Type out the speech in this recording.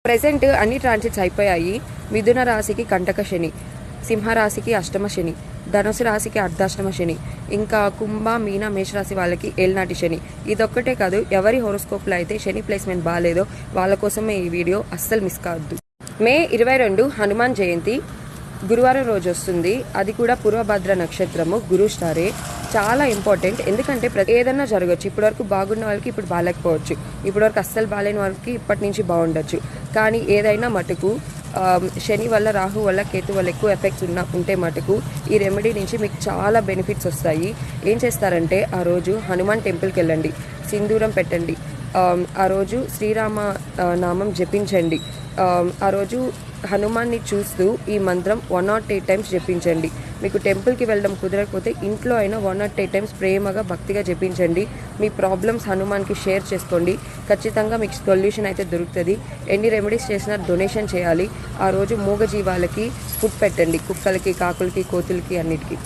Present అన్ని transits అయిపోయాయి. మిథున రాశికి కంటక శని, సింహరాశికి అష్టమ శని, ధనుసు రాశికి అర్ధాష్టమ శని, ఇంకా కుంభ మీన మేషరాశి వాళ్ళకి ఏలినాటి శని. ఇదొక్కటే కాదు, ఎవరి హోరోస్కోప్లో అయితే శని ప్లేస్మెంట్ బాగాలేదో వాళ్ళ కోసమే ఈ వీడియో, అస్సలు మిస్ కావద్దు. మే 22 హనుమాన్ జయంతి గురువారం రోజు వస్తుంది. అది కూడా పూర్వభద్ర నక్షత్రము, గురు స్టారే. చాలా ఇంపార్టెంట్, ఎందుకంటే ఏదన్నా జరగచ్చు. ఇప్పటివరకు బాగున్న వాళ్ళకి ఇప్పుడు బాగాలేకపోవచ్చు, ఇప్పటివరకు అస్సలు బాగాలేని వాళ్ళకి ఇప్పటి నుంచి బాగుండొచ్చు. కానీ ఏదైనా మటుకు శని వల్ల, రాహు వల్ల, కేతు వల్ల ఎక్కువ ఎఫెక్ట్స్ ఉంటే మటుకు ఈ రెమెడీ నుంచి మీకు చాలా బెనిఫిట్స్ వస్తాయి. ఏం చేస్తారంటే ఆ రోజు హనుమాన్ టెంపుల్కి వెళ్ళండి, సింధూరం పెట్టండి, ఆ రోజు శ్రీరామ నామం జపించండి. ఆ రోజు హనుమాన్ని చూస్తూ ఈ మంత్రం 108 టైమ్స్ జపించండి. మీకు టెంపుల్కి వెళ్ళడం కుదరకపోతే ఇంట్లో అయినా 108 టైమ్స్ ప్రేమగా భక్తిగా జపించండి. మీ ప్రాబ్లమ్స్ హనుమాన్కి షేర్ చేసుకోండి, ఖచ్చితంగా మీకు సొల్యూషన్ అయితే దొరుకుతుంది. ఎన్ని రెమెడీస్ చేసినా డొనేషన్ చేయాలి. ఆ రోజు మూగజీవాలకి ఫుడ్ పెట్టండి, కుక్కలకి, కాకులకి, కోతులకి, అన్నిటికీ.